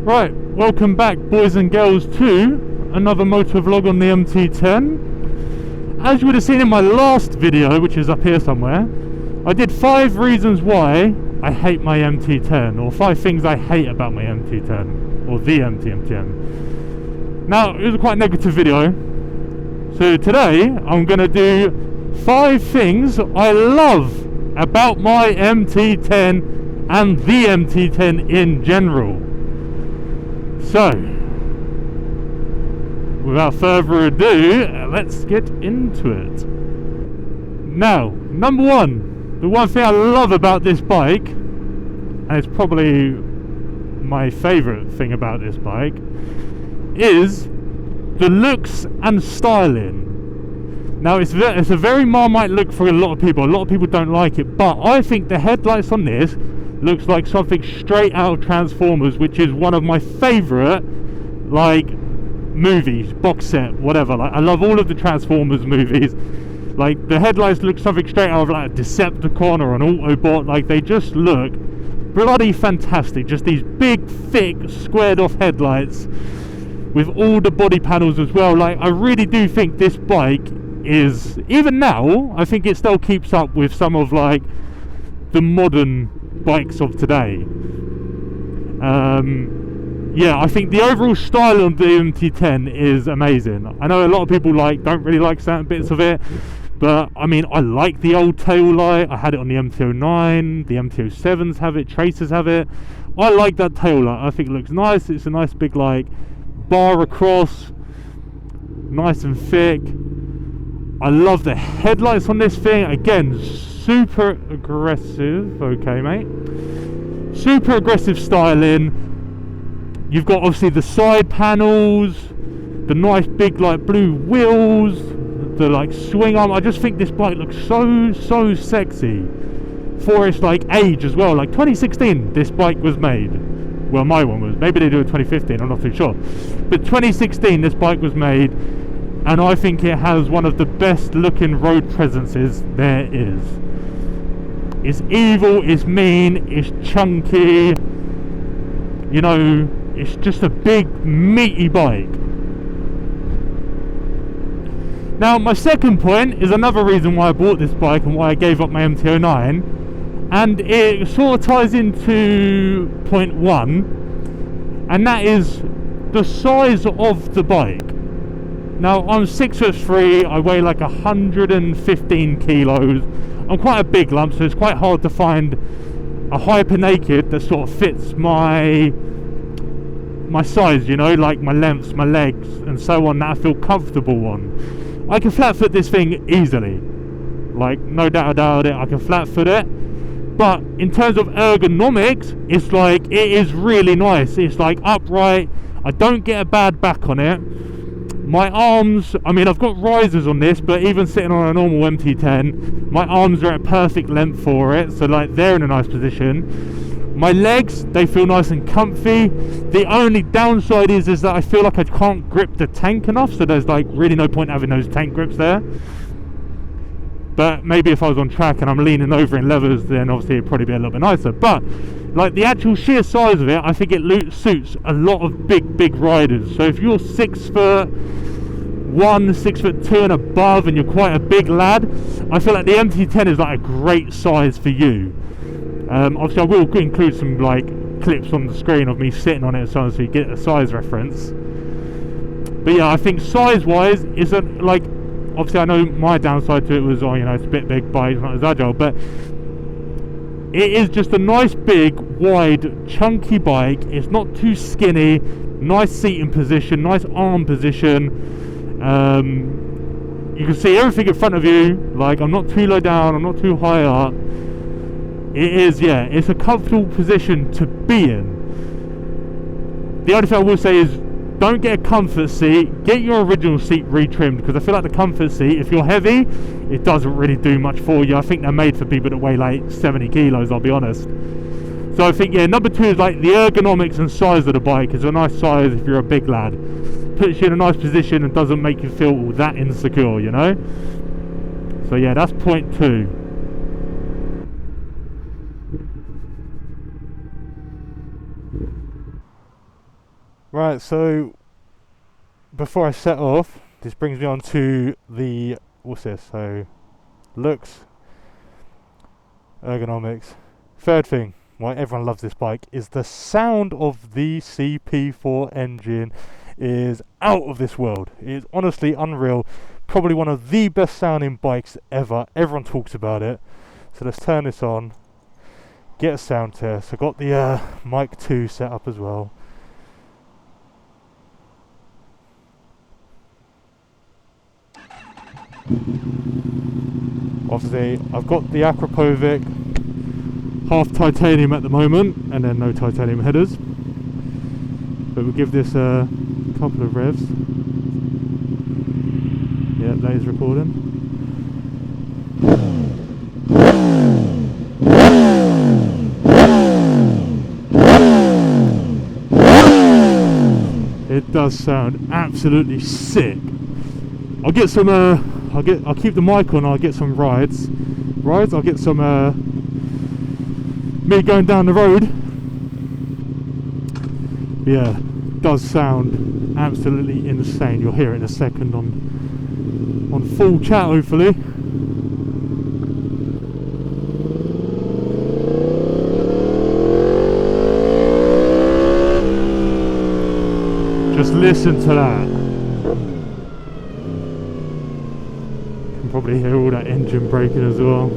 Right, welcome back boys and girls to another motor vlog on the MT10. As you would have seen in my last video, which is up here somewhere, I did 5 reasons why I hate my MT10, or 5 things I hate about my MT10, or the MT10. Now, it was a quite negative video, so today I'm going to do 5 things I love about my MT10 and the MT10 in general. So, without further ado, let's get into it. Now, number 1, the one thing I love about this bike, and it's probably my favourite thing about this bike, is the looks and styling. Now, it's a very Marmite look for a lot of people. A lot of people don't like it, but I think the headlights on this looks like something straight out of Transformers, which is one of my favourite, like, movies, box set, whatever. Like, I love all of the Transformers movies. Like, the headlights look something straight out of, like, a Decepticon or an Autobot. Like, they just look bloody fantastic. Just these big, thick, squared off headlights with all the body panels as well. Like, I really do think this bike is, even now, I think it still keeps up with some of, like, the modern bikes of today. Yeah, I think the overall style of the MT10 is amazing. I know a lot of people don't really like certain bits of it, but I mean, I like the old tail light. I had it on the MT09, the MT07s have it, Tracers have it. I like that tail light. I think it looks nice. It's a nice big, like, bar across, nice and thick. I love the headlights on this thing. Again, super aggressive. Okay, mate. Super aggressive styling. You've got obviously the side panels, the nice big, like, blue wheels, the, like, swing arm. I just think this bike looks so sexy for its, like, age as well. Like, 2016 this bike was made. Well, my one was. Maybe they do it 2015, I'm not too sure, but 2016 this bike was made, and I think it has one of the best looking road presences there is. It's evil, it's mean, it's chunky, you know, it's just a big meaty bike. Now, my second point is another reason why I bought this bike and why I gave up my MT09, and it sort of ties into point 1, and that is the size of the bike. Now, I'm 6'3", I weigh like 115 kilos. I'm quite a big lump, so it's quite hard to find a hyper naked that sort of fits my size, you know, like my lengths, my legs, and so on, that I feel comfortable on. I can flat foot this thing easily, like, no doubt about it. I can flat foot it, but in terms of ergonomics, it's like, it is really nice. It's like upright. I don't get a bad back on it. My arms, I mean, I've got risers on this, but even sitting on a normal MT10, my arms are at perfect length for it, so, like, they're in a nice position. My legs, they feel nice and comfy. The only downside is that I feel like I can't grip the tank enough, so there's, like, really no point having those tank grips there. But maybe if I was on track and I'm leaning over in levers, then obviously it'd probably be a little bit nicer. But, like, the actual sheer size of it, I think it suits a lot of big riders. So if you're 6'1", 6'2" and above, and you're quite a big lad, I feel like the MT10 is, like, a great size for you. Obviously I will include some, like, clips on the screen of me sitting on it, so you get a size reference. But yeah, I think size wise isn't, like, obviously I know my downside to it was, oh, you know, it's a bit big bike, it's not as agile, but it is just a nice big wide chunky bike. It's not too skinny, nice seating position, nice arm position. You can see everything in front of you. Like, I'm not too low down, I'm not too high up. It is, yeah, it's a comfortable position to be in. The only thing I will say is, don't get a comfort seat, get your original seat retrimmed, because I feel like the comfort seat, if you're heavy, it doesn't really do much for you. I think they're made for people that weigh like 70 kilos, I'll be honest. So I think, yeah, number 2 is, like, the ergonomics and size of the bike is a nice size if you're a big lad. Puts you in a nice position and doesn't make you feel that insecure, you know. So yeah, that's point 2. Right, so before I set off, this brings me on to the, what's this? So, looks, ergonomics. Third thing, why everyone loves this bike, is the sound of the CP4 engine is out of this world. It is honestly unreal. Probably one of the best sounding bikes ever. Everyone talks about it. So let's turn this on, get a sound test. I got the mic 2 set up as well. Obviously, I've got the 𝗦𝗃𝗃 half titanium at the moment, and then no titanium headers. But we'll give this a couple of revs. Yeah, that is recording. It does sound absolutely sick. I'll get some. I'll keep the mic on. I'll get some rides. I'll get some. Me going down the road. But yeah, it does sound absolutely insane. You'll hear it in a second on full chat, hopefully. Just listen to that. You can probably hear all that engine braking as well.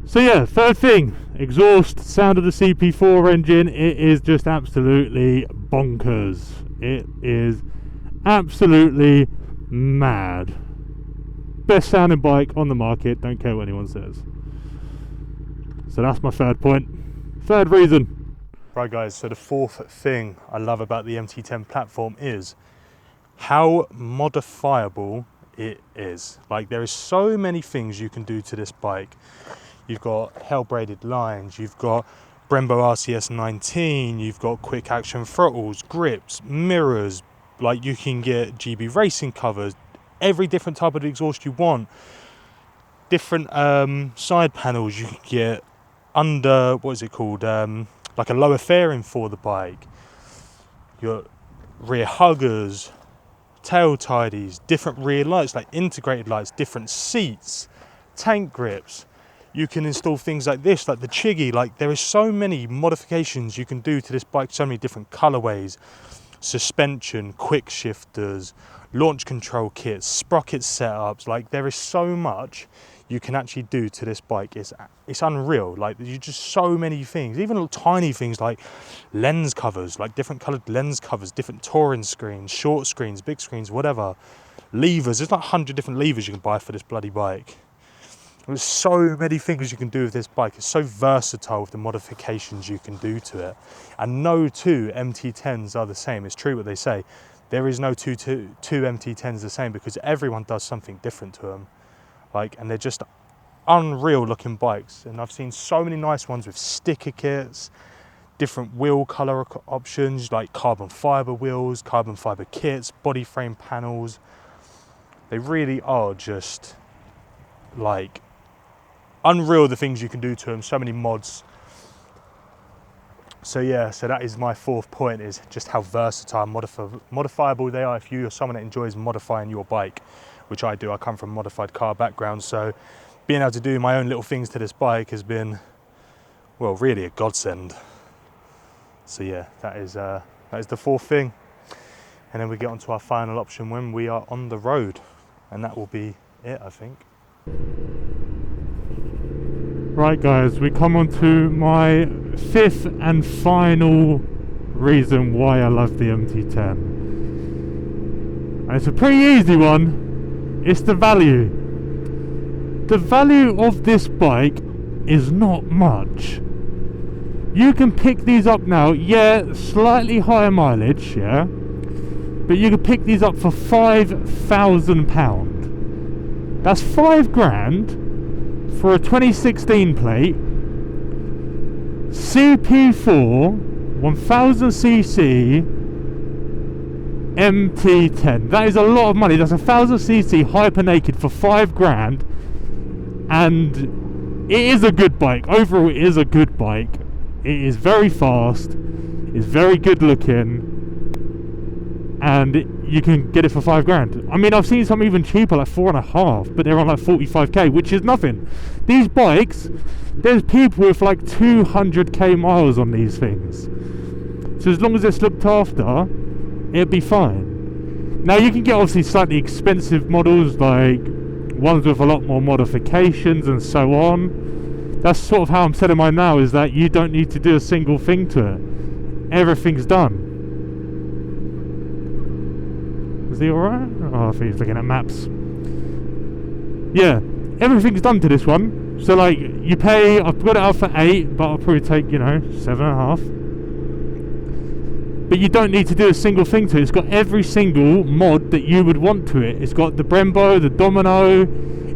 So yeah, third thing, exhaust, sound of the CP4 engine. It is just absolutely bonkers. It is absolutely mad. Best sounding bike on the market, don't care what anyone says. So that's my third point. Third reason. Right guys, so the fourth thing I love about the MT10 platform is how modifiable it is. Like, there is so many things you can do to this bike. You've got hell braided lines, you've got Brembo RCS19, you've got quick action throttles, grips, mirrors, like you can get GB racing covers, every different type of exhaust you want, different side panels. You can get under, what is it called, like a lower fairing for the bike, your rear huggers, tail tidies, different rear lights like integrated lights, different seats, tank grips. You can install things like this, like the 𝗦𝗫𝗃𝗀. Like, there is so many modifications you can do to this bike, so many different colorways, suspension, quick shifters, launch control kits, sprocket setups. Like, there is so much you can actually do to this bike. It's unreal. Like, there's just so many things, even little tiny things like lens covers, like different colored lens covers, different touring screens, short screens, big screens, whatever. Levers, there's like 100 different levers you can buy for this bloody bike. There's so many things you can do with this bike. It's so versatile with the modifications you can do to it. And no two MT10s are the same. It's true what they say. There is no two MT10s the same, because everyone does something different to them. Like, and they're just unreal looking bikes. And I've seen so many nice ones with sticker kits, different wheel color options, like carbon fiber wheels, carbon fiber kits, body frame panels. They really are just like unreal, the things you can do to them. So many mods. So yeah, so that is my fourth point, is just how versatile, modifiable they are. If you're someone that enjoys modifying your bike, which I do. I come from a modified car background, so being able to do my own little things to this bike has been, well, really a godsend. So yeah, that is the fourth thing. And then we get onto our final option when we are on the road, and that will be it, I think. Right guys, we come on to my fifth and final reason why I love the MT10. And it's a pretty easy one. It's the value. The value of this bike is not much. You can pick these up now, yeah, slightly higher mileage, yeah, but you can pick these up for £5,000. That's £5,000 for a 2016 plate, CP4 1000cc MT10. That is a lot of money. That's a 1000cc hyper naked for £5,000, and it is a good bike. Overall, it is a good bike. It is very fast, it's very good looking, and you can get it for £5,000. I mean, I've seen some even cheaper, like 4.5, but they're on like 45k, which is nothing. These bikes, there's people with like 200k miles on these things. So as long as it's looked after, it'll be fine. Now you can get obviously slightly expensive models, like ones with a lot more modifications and so on. That's sort of how I'm selling mine now, is that you don't need to do a single thing to it. Everything's done. Is he alright? Oh, I think he's looking at maps. Yeah, everything's done to this one. So like, you pay, I've got it out for 8, but I'll probably take, 7.5. But you don't need to do a single thing to it. It's got every single mod that you would want to it. It's got the Brembo, the Domino,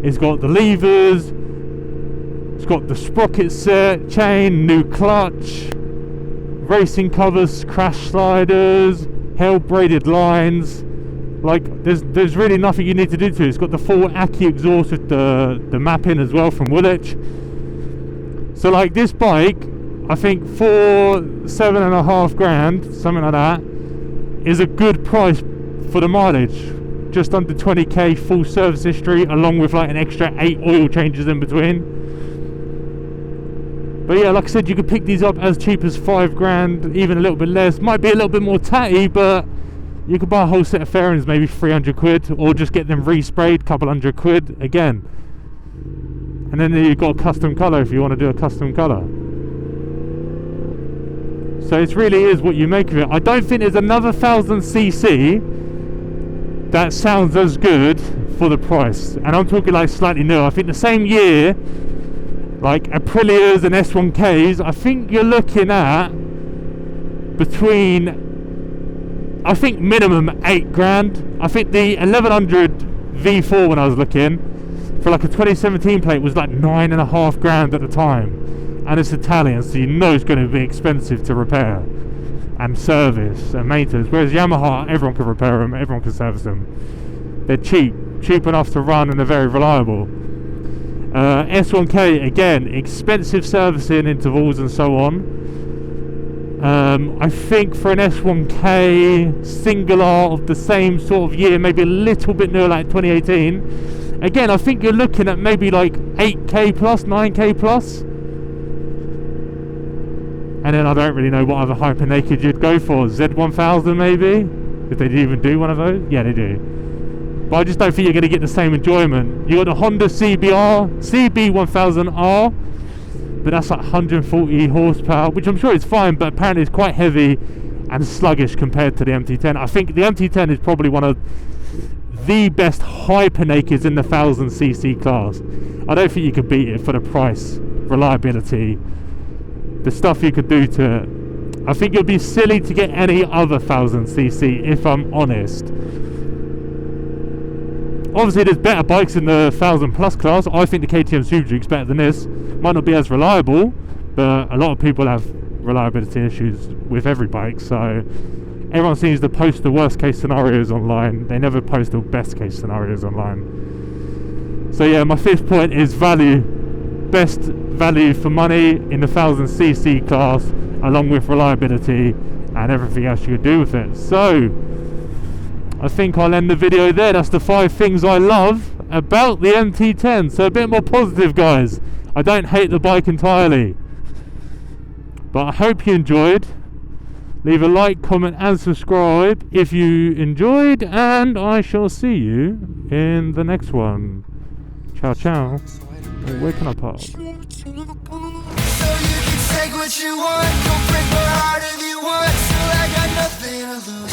it's got the levers, it's got the sprocket set, chain, new clutch, racing covers, crash sliders, hell braided lines. Like, there's really nothing you need to do to it. It's got the full 𝗦𝗨cie exhaust with the mapping as well from 𝗦𝗦liche. So like, this bike, I think for £7,500, something like that, is a good price for the mileage. Just under 20k full service history, along with like an extra 8 oil changes in between. But yeah, like I said, you could pick these up as cheap as £5,000, even a little bit less. Might be a little bit more tatty, but you could buy a whole set of fairings, maybe 300 quid, or just get them resprayed, couple hundred quid again. And then you've got a custom colour if you want to do a custom colour. So it really is what you make of it. I don't think there's another 1000cc that sounds as good for the price. And I'm talking like slightly new. I think the same year, like Aprilias and S1Ks, I think you're looking at between, I think minimum £8,000. I think the 1100 V4 when I was looking for like a 2017 plate was like £9,500 at the time, and it's Italian, so you know it's going to be expensive to repair and service and maintenance. Whereas Yamaha, everyone can repair them, everyone can service them. They're cheap enough to run, and they're very reliable. S1K, again, expensive servicing intervals and so on. I think for an S1K singular of the same sort of year, maybe a little bit newer, like 2018, again, I think you're looking at maybe like 8k plus, 9k plus. And then I don't really know what other hyper naked you'd go for. Z1000 maybe, if they even do one of those. Yeah, they do. But I just don't think you're going to get the same enjoyment. You got the Honda CB1000R, but that's like 140 horsepower, which I'm sure is fine, but apparently it's quite heavy and sluggish compared to the MT10. I think the MT10 is probably one of the best hyper nakeds in the 1000cc class. I don't think you could beat it for the price, reliability, the stuff you could do to it. I think it'd be silly to get any other 1000cc, if I'm honest. Obviously there's better bikes in the 1000 plus class. I think the KTM Super Duke's better than this. Might not be as reliable, but a lot of people have reliability issues with every bike, so everyone seems to post the worst case scenarios online. They never post the best case scenarios online. So yeah, my fifth point is value. Best value for money in the 1000cc class, along with reliability and everything else you could do with it. So I think I'll end the video there. That's the 5 things I love about the MT10. So a bit more positive, guys. I don't hate the bike entirely. But I hope you enjoyed. Leave a like, comment and subscribe if you enjoyed, and I shall see you in the next one. Ciao ciao. Oh, where can I park? So you can take what you want, don't break my heart if you want. Still I got nothing to lose.